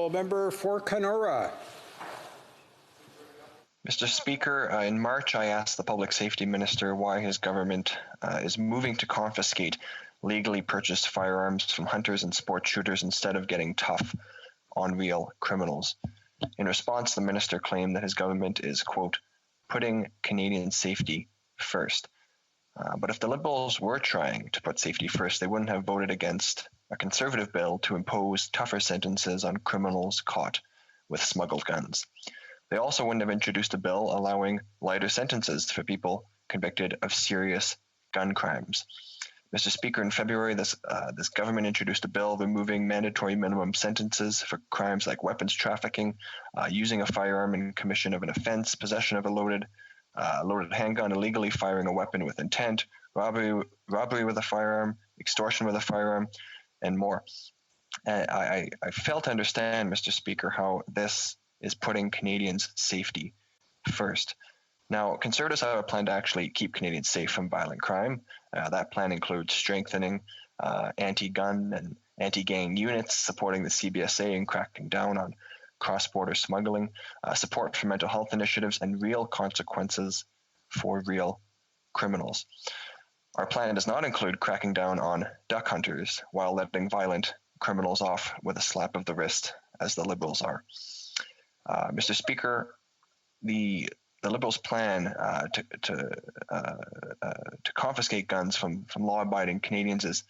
Honourable Member for Kenora. Mr. Speaker, in March I asked the Public Safety Minister why his government is moving to confiscate legally purchased firearms from hunters and sport shooters instead of getting tough on real criminals. In response, the minister claimed that his government is, quote, putting Canadian safety first. But if the Liberals were trying to put safety first, they wouldn't have voted against a Conservative bill to impose tougher sentences on criminals caught with smuggled guns. They also wouldn't have introduced a bill allowing lighter sentences for people convicted of serious gun crimes. Mr. Speaker, in February, this government introduced a bill removing mandatory minimum sentences for crimes like weapons trafficking, using a firearm in commission of an offense, possession of a loaded handgun, illegally firing a weapon with intent, robbery with a firearm, extortion with a firearm, and more. I fail to understand, Mr. Speaker, how this is putting Canadians' safety first. Now, Conservatives have a plan to actually keep Canadians safe from violent crime. That plan includes strengthening anti-gun and anti-gang units, supporting the CBSA and cracking down on cross-border smuggling, support for mental health initiatives, and real consequences for real criminals. Our plan does not include cracking down on duck hunters while letting violent criminals off with a slap of the wrist, as the Liberals are. Mr. Speaker, the Liberals' plan to confiscate guns from law-abiding Canadians is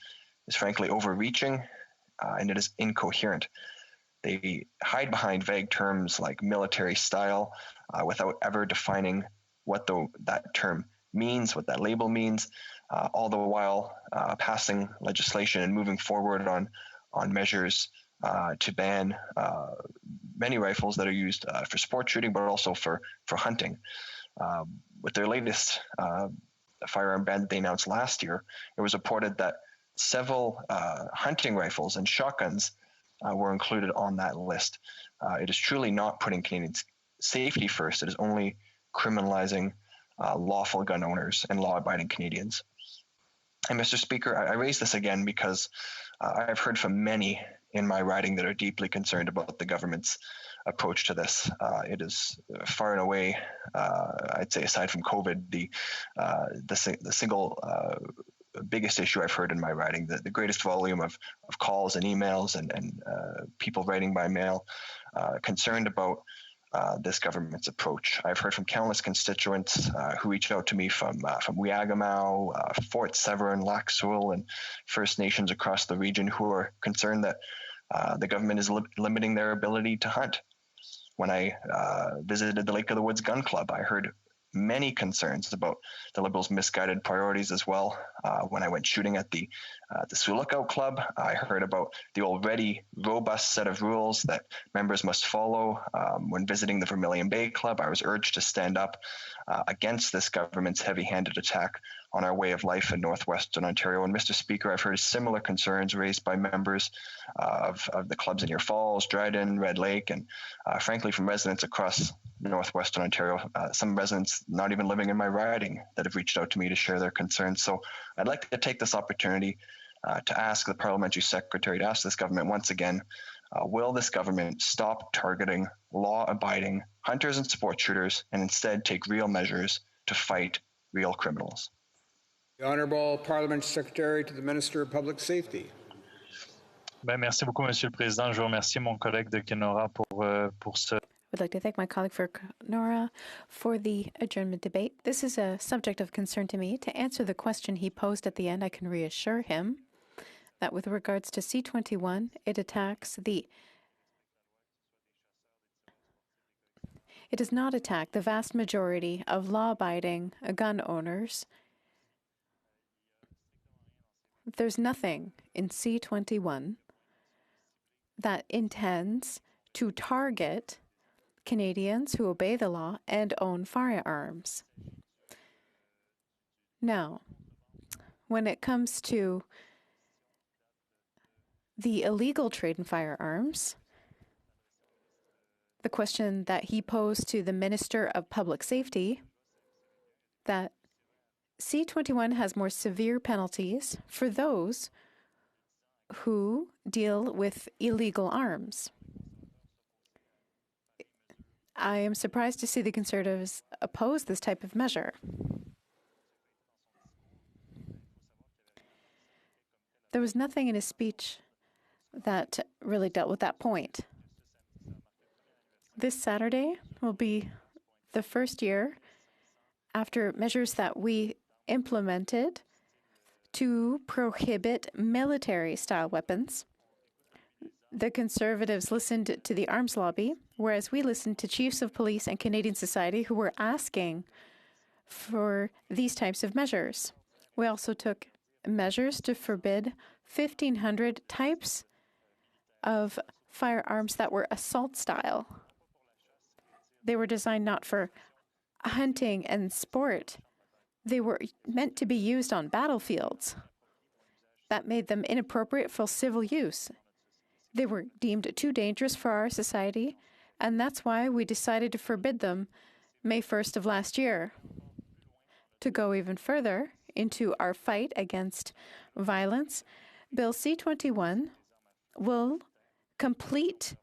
frankly overreaching, and it is incoherent. They hide behind vague terms like military style without ever defining what that term means, what that label means, all the while passing legislation and moving forward on measures to ban many rifles that are used for sport shooting, but also for hunting. With their latest firearm ban that they announced last year, it was reported that several hunting rifles and shotguns were included on that list. It is truly not putting Canadians' safety first. It is only criminalizing lawful gun owners and law-abiding Canadians. And Mr. Speaker, I raise this again because I've heard from many in my riding that are deeply concerned about the government's approach to this. It is far and away, I'd say, aside from COVID, the single biggest issue I've heard in my writing, the greatest volume of calls and emails and people writing by mail concerned about this government's approach. I've heard from countless constituents who reach out to me from Wiagamau, Fort Severn, Lac Seul, and First Nations across the region who are concerned that the government is limiting their ability to hunt. When I visited the Lake of the Woods Gun Club, I heard many concerns about the Liberals' misguided priorities as well. When I went shooting at the Sioux Lookout Club, I heard about the already robust set of rules that members must follow. When visiting the Vermilion Bay Club, I was urged to stand up against this government's heavy-handed attack on our way of life in northwestern Ontario. And Mr. Speaker, I've heard similar concerns raised by members of the clubs in Ear Falls, Dryden, Red Lake, and frankly from residents across northwestern Ontario, some residents not even living in my riding that have reached out to me to share their concerns. So I'd like to take this opportunity to ask the Parliamentary Secretary, to ask this government once again, will this government stop targeting law-abiding hunters and sport shooters and instead take real measures to fight real criminals? The Honourable Parliamentary Secretary to the Minister of Public Safety. Merci beaucoup, Monsieur le Président. Je remercie mon collègue de Kenora pour ce. I'd like to thank my colleague for Kenora for the adjournment debate. This is a subject of concern to me. To answer the question he posed at the end, I can reassure him that with regards to C-21, it does not attack the vast majority of law-abiding gun owners. There's nothing in C-21 that intends to target Canadians who obey the law and own firearms. Now, when it comes to the illegal trade in firearms, the question that he posed to the Minister of Public Safety, that C-21 has more severe penalties for those who deal with illegal arms. I am surprised to see the Conservatives oppose this type of measure. There was nothing in his speech that really dealt with that point. This Saturday will be the first year after measures that we implemented to prohibit military-style weapons. The Conservatives listened to the arms lobby, whereas we listened to chiefs of police and Canadian society who were asking for these types of measures. We also took measures to forbid 1,500 types of firearms that were assault style. They were designed not for hunting and sport. They were meant to be used on battlefields. That made them inappropriate for civil use. They were deemed too dangerous for our society, and that's why we decided to forbid them May 1st of last year. To go even further into our fight against violence, Bill C-21 will complete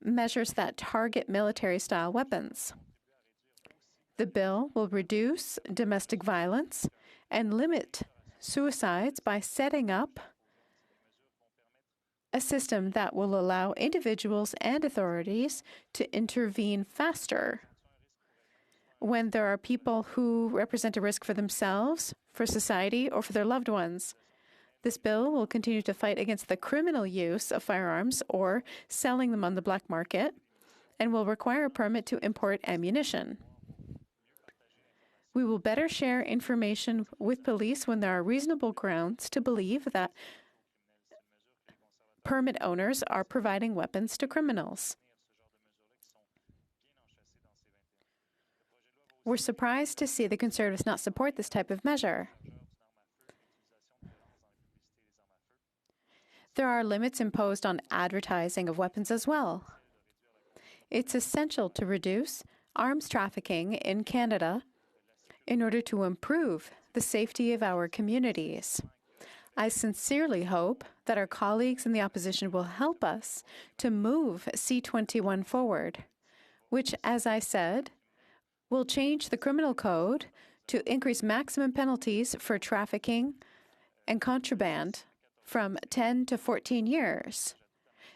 measures that target military-style weapons. The bill will reduce domestic violence and limit suicides by setting up a system that will allow individuals and authorities to intervene faster when there are people who represent a risk for themselves, for society, or for their loved ones. This bill will continue to fight against the criminal use of firearms or selling them on the black market, and will require a permit to import ammunition. We will better share information with police when there are reasonable grounds to believe that permit owners are providing weapons to criminals. We're surprised to see the Conservatives not support this type of measure. There are limits imposed on advertising of weapons as well. It's essential to reduce arms trafficking in Canada in order to improve the safety of our communities. I sincerely hope that our colleagues in the opposition will help us to move C-21 forward, which, as I said, will change the criminal code to increase maximum penalties for trafficking and contraband from 10 to 14 years.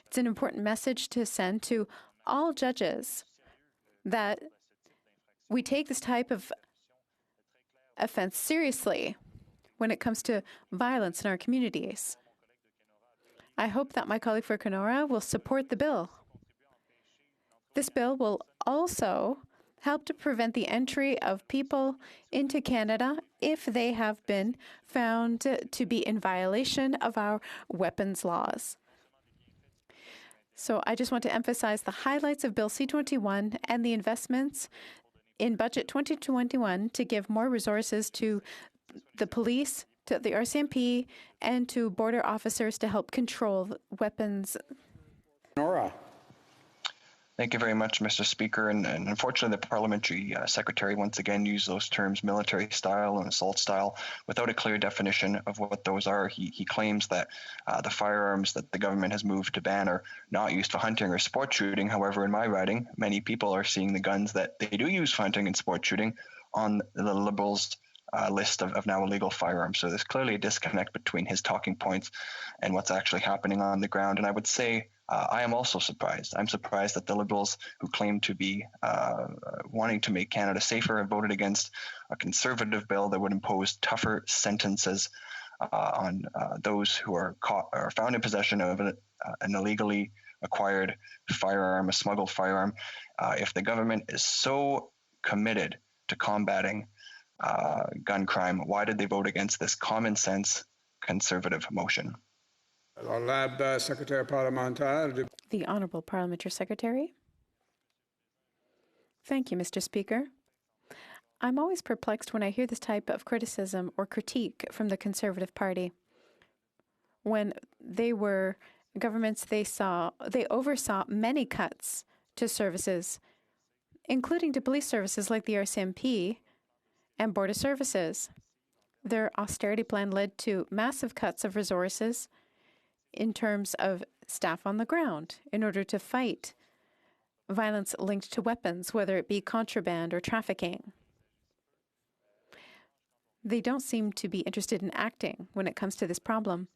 It's an important message to send to all judges that we take this type of offense seriously when it comes to violence in our communities. I hope that my colleague for Kenora will support the bill. This bill will also help to prevent the entry of people into Canada if they have been found to be in violation of our weapons laws. So I just want to emphasize the highlights of Bill C-21 and the investments in Budget 2021 to give more resources to the police, to the RCMP, and to border officers to help control weapons. Nora. Thank you very much, Mr. Speaker. And unfortunately, the parliamentary secretary once again used those terms military style and assault style without a clear definition of what those are. He claims that the firearms that the government has moved to ban are not used for hunting or sport shooting. However, in my riding, many people are seeing the guns that they do use for hunting and sport shooting on the Liberals' list of now illegal firearms. So there's clearly a disconnect between his talking points and what's actually happening on the ground. And I would say I am also surprised. I'm surprised that the Liberals, who claim to be wanting to make Canada safer, have voted against a Conservative bill that would impose tougher sentences on those who are caught or found in possession of an illegally acquired firearm, a smuggled firearm. If the government is so committed to combating gun crime, why did they vote against this common sense Conservative motion? The Honourable Parliamentary Secretary. Thank you, Mr. Speaker. I'm always perplexed when I hear this type of criticism or critique from the Conservative Party. When they were governments, they oversaw many cuts to services, including to police services like the RCMP and border services. Their austerity plan led to massive cuts of resources in terms of staff on the ground in order to fight violence linked to weapons, whether it be contraband or trafficking. They don't seem to be interested in acting when it comes to this problem.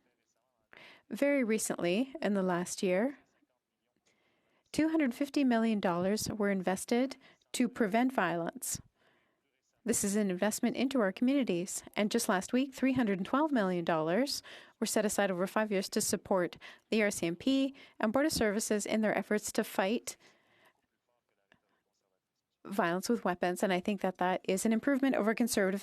Very recently, in the last year, $250 million were invested to prevent violence. This is an investment into our communities. And just last week, $312 million were set aside over 5 years to support the RCMP and Border Services in their efforts to fight violence with weapons. And I think that that is an improvement over conservative